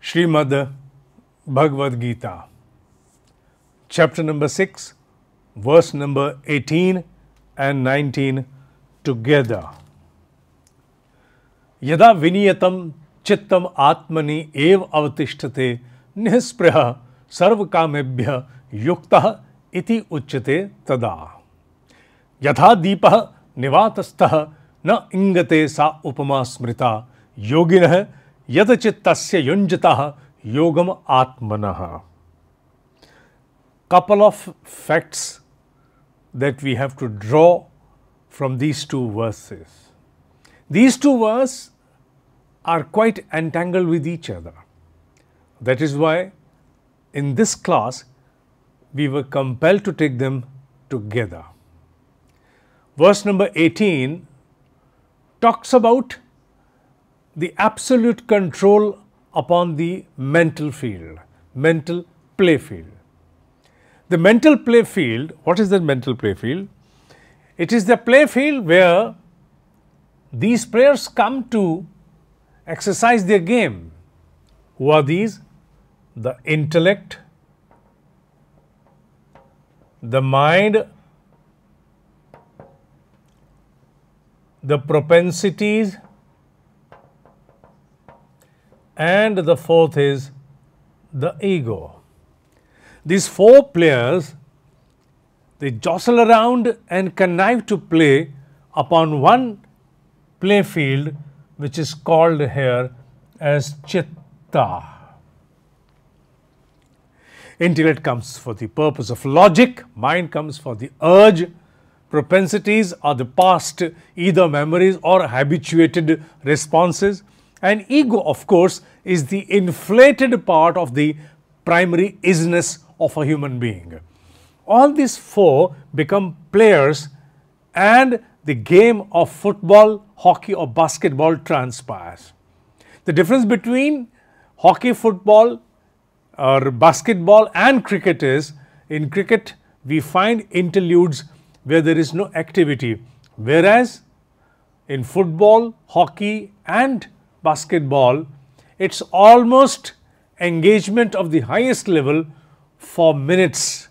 Srimad Bhagavad Gita, chapter number 6, verse number 18 and 19 together. Yada viniyatam chittam atmani ev avatisthate nispriha sarvakamebhya yuktah iti uchyate tada. Yatha deepah nivatastah na ingate sa upama smrita yoginah yadachittasya yunjatah yogam atmanah. Couple of facts that we have to draw from these two verses. These two verses are quite entangled with each other. That is why in this class we were compelled to take them together. Verse number 18 talks about the absolute control upon the mental field, mental play field. The mental play field, what is the mental play field? It is the play field where these players come to exercise their game. Who are these? The intellect, the mind, the propensities, and the fourth is the ego. These four players, they jostle around and connive to play upon one play field which is called here as chitta. Intellect comes for the purpose of logic, mind comes for the urge, propensities are the past either memories or habituated responses, and ego, of course, is the inflated part of the primary isness of a human being. All these four become players and the game of football, hockey or basketball transpires. The difference between hockey, football or basketball and cricket is, in cricket we find interludes where there is no activity, whereas in football, hockey and basketball, it's almost engagement of the highest level for minutes,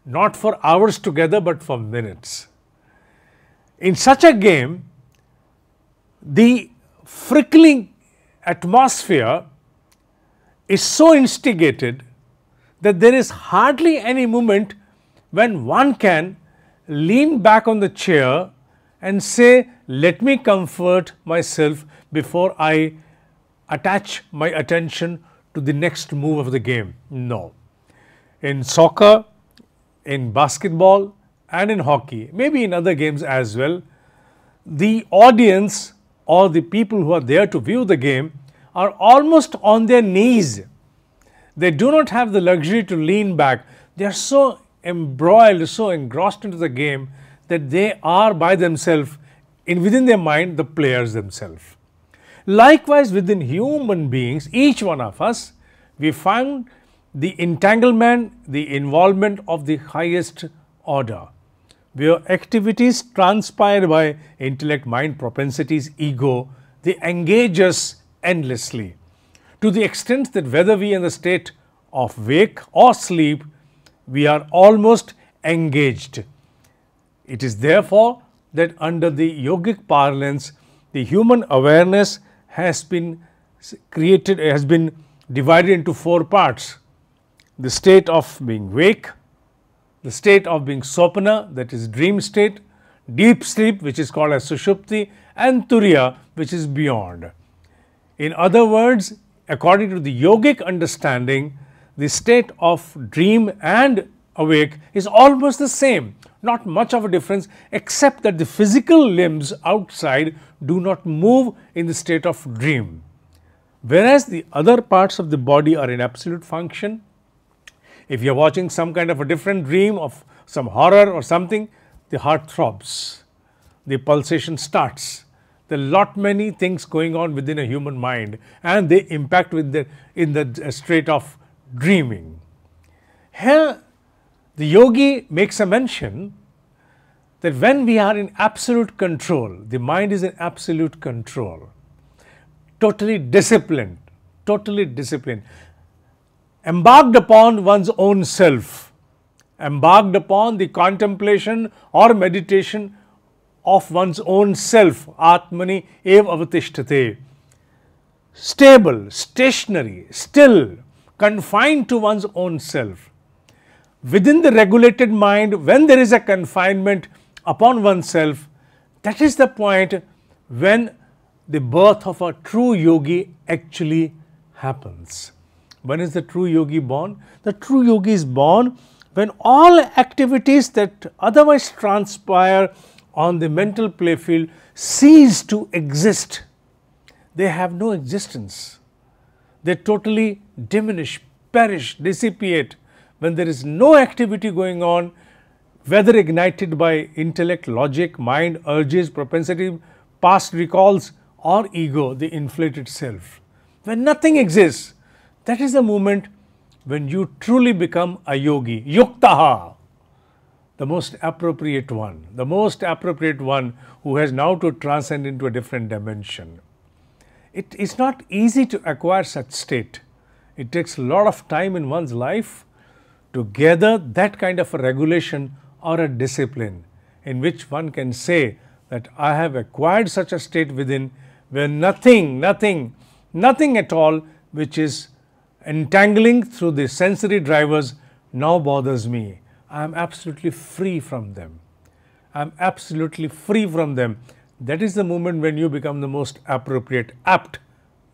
not for hours together, but for minutes. In such a game, the prickling atmosphere is so instigated that there is hardly any moment when one can lean back on the chair and say, let me comfort myself before I attach my attention to the next move of the game. No. In soccer, in basketball and in hockey, maybe in other games as well, the audience or the people who are there to view the game are almost on their knees. They do not have the luxury to lean back. They are so embroiled, so engrossed into the game that they are by themselves, within their mind, the players themselves. Likewise, within human beings, each one of us, we find the entanglement, the involvement of the highest order, where activities transpired by intellect, mind, propensities, ego, they engage us endlessly, to the extent that whether we are in the state of wake or sleep, we are almost engaged. It is therefore that under the yogic parlance, the human awareness has been created, has been divided into four parts. The state of being wake, the state of being sopana, that is dream state, deep sleep, which is called as sushupti, and turiya, which is beyond. In other words, according to the yogic understanding, the state of dream and awake is almost the same, not much of a difference, except that the physical limbs outside do not move in the state of dream, whereas the other parts of the body are in absolute function. If you are watching some kind of a different dream of some horror or something, the heart throbs, the pulsation starts. There are lot many things going on within a human mind, and they impact in the state of dreaming. Here the yogi makes a mention that when we are in absolute control, the mind is in absolute control, totally disciplined, totally disciplined, embarked upon one's own self, embarked upon the contemplation or meditation of one's own self, Atmani ev avatishtate, stable, stationary, still, confined to one's own self. Within the regulated mind, when there is a confinement upon oneself, that is the point when the birth of a true yogi actually happens. When is the true yogi born? The true yogi is born when all activities that otherwise transpire on the mental playfield cease to exist. They have no existence. They totally diminish, perish, dissipate when there is no activity going on, whether ignited by intellect, logic, mind, urges, propensity, past recalls, or ego, the inflated self. When nothing exists, that is the moment when you truly become a yogi, yuktaha, the most appropriate one who has now to transcend into a different dimension. It is not easy to acquire such state. It takes a lot of time in one's life to gather that kind of a regulation or a discipline in which one can say that I have acquired such a state within where nothing at all which is entangling through the sensory drivers now bothers me. I am absolutely free from them. I am absolutely free from them. That is the moment when you become the most appropriate, apt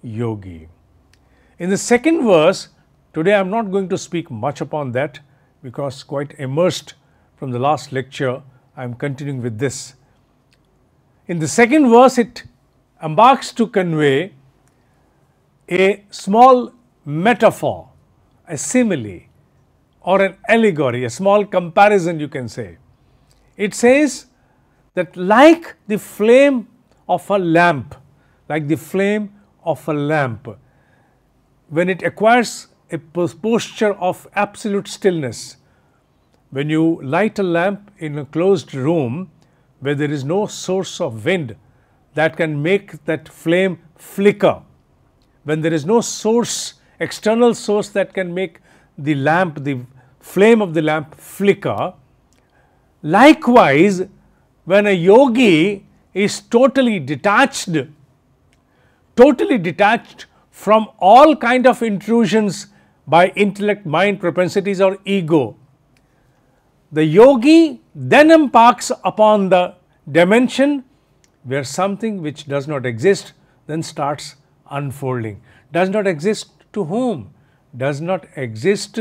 yogi. In the second verse, today I am not going to speak much upon that because quite immersed from the last lecture, I am continuing with this. In the second verse, it embarks to convey a small metaphor, a simile, or an allegory, a small comparison you can say. It says that like the flame of a lamp, when it acquires a posture of absolute stillness, when you light a lamp in a closed room where there is no source of wind that can make that flame flicker, when there is no source, external source that can make the lamp, the flame of the lamp flicker, likewise when a yogi is totally detached from all kind of intrusions by intellect, mind, propensities or ego, the yogi then embarks upon the dimension where something which does not exist then starts unfolding. Does not exist to whom? Does not exist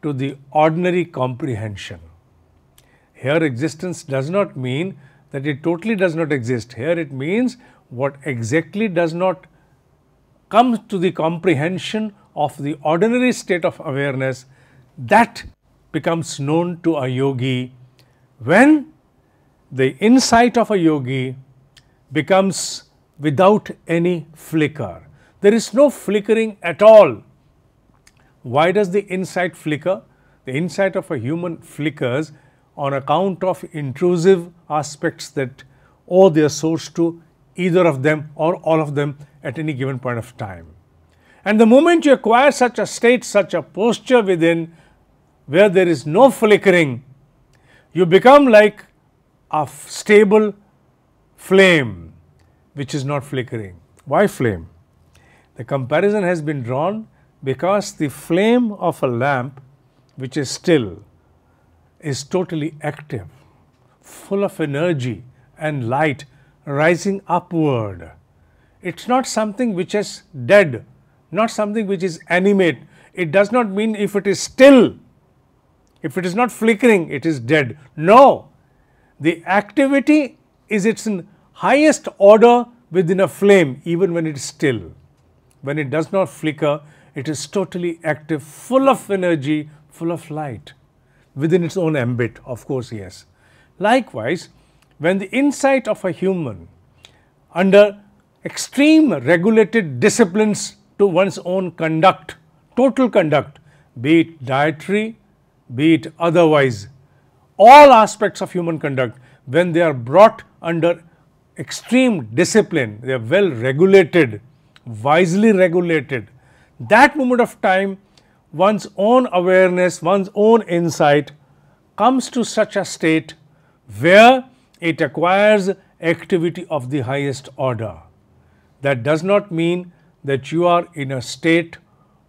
to the ordinary comprehension. Here existence does not mean that it totally does not exist. Here it means what exactly does not come to the comprehension of the ordinary state of awareness, that becomes known to a yogi when the insight of a yogi becomes without any flicker. There is no flickering at all. Why does the insight flicker? The insight of a human flickers on account of intrusive aspects that owe their source to either of them or all of them at any given point of time. And the moment you acquire such a state, such a posture within where there is no flickering, you become like a stable flame which is not flickering. Why flame? The comparison has been drawn because the flame of a lamp which is still is totally active, full of energy and light rising upward. It's not something which is dead, not something which is animate. It does not mean if it is still, if it is not flickering, it is dead. No, the activity is its highest order within a flame even when it is still. When it does not flicker, it is totally active, full of energy, full of light, within its own ambit, of course, yes. Likewise, when the insight of a human under extreme regulated disciplines to one's own conduct, total conduct, be it dietary, be it otherwise, all aspects of human conduct, when they are brought under extreme discipline, they are well regulated, wisely regulated, that moment of time, one's own awareness, one's own insight comes to such a state where it acquires activity of the highest order. That does not mean that you are in a state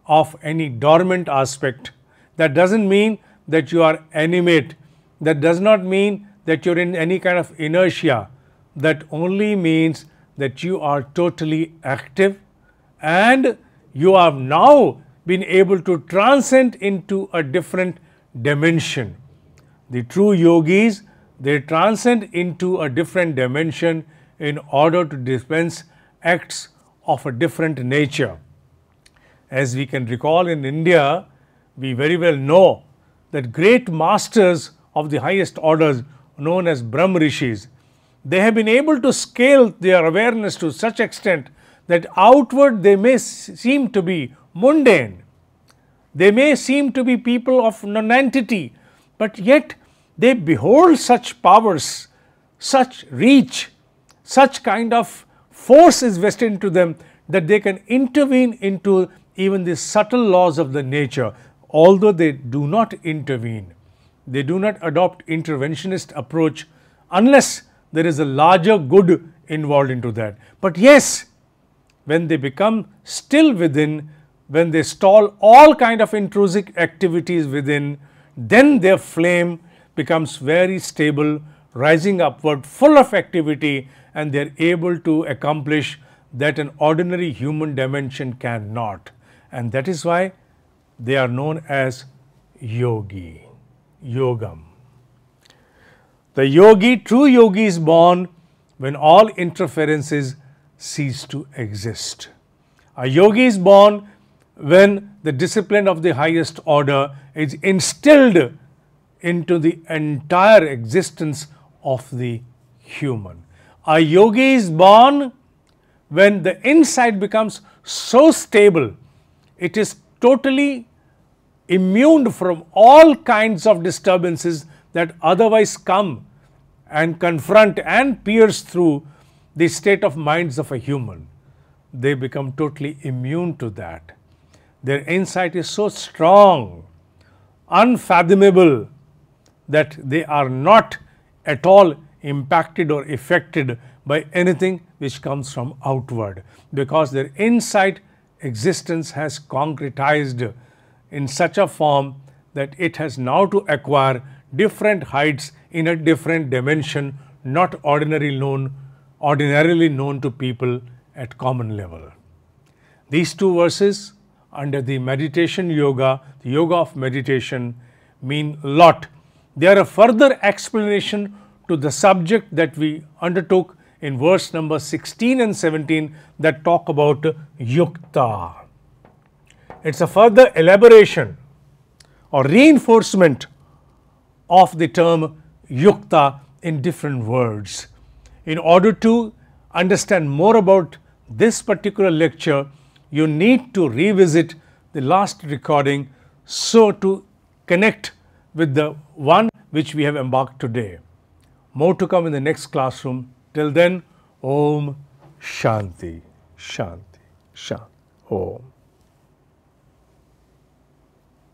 of any dormant aspect. That doesn't mean that you are animate. That does not mean that you're in any kind of inertia. That only means that you are totally active and you have now been able to transcend into a different dimension. The true yogis, they transcend into a different dimension in order to dispense acts of a different nature. As we can recall, in India, we very well know that great masters of the highest orders known as Brahm Rishis, they have been able to scale their awareness to such extent that outward they may seem to be mundane. They may seem to be people of nonentity, but yet they behold such powers, such reach, such kind of force is vested into them that they can intervene into even the subtle laws of the nature. Although they do not intervene, they do not adopt interventionist approach unless there is a larger good involved into that. But yes, when they become still within, when they stall all kind of intrusive activities within, then their flame becomes very stable, rising upward, full of activity, and they are able to accomplish that an ordinary human dimension cannot. And that is why they are known as yogi, yogam. The yogi, true yogi, is born when all interferences cease to exist. A yogi is born when the discipline of the highest order is instilled into the entire existence of the human. A yogi is born when the inside becomes so stable, it is totally immune from all kinds of disturbances that otherwise come and confront and pierce through the state of minds of a human. They become totally immune to that. Their insight is so strong, unfathomable, that they are not at all impacted or affected by anything which comes from outward, because their insight existence has concretized in such a form that it has now to acquire different heights in a different dimension, not ordinarily known to people at common level. These two verses under the meditation yoga, the yoga of meditation, mean a lot. They are a further explanation to the subject that we undertook in verse number 16 and 17 that talk about yukta. It's a further elaboration or reinforcement of the term yukta in different words. In order to understand more about this particular lecture, you need to revisit the last recording so to connect with the one which we have embarked today. More to come in the next classroom. Till then, Om Shanti, Shanti, Shanti, Om.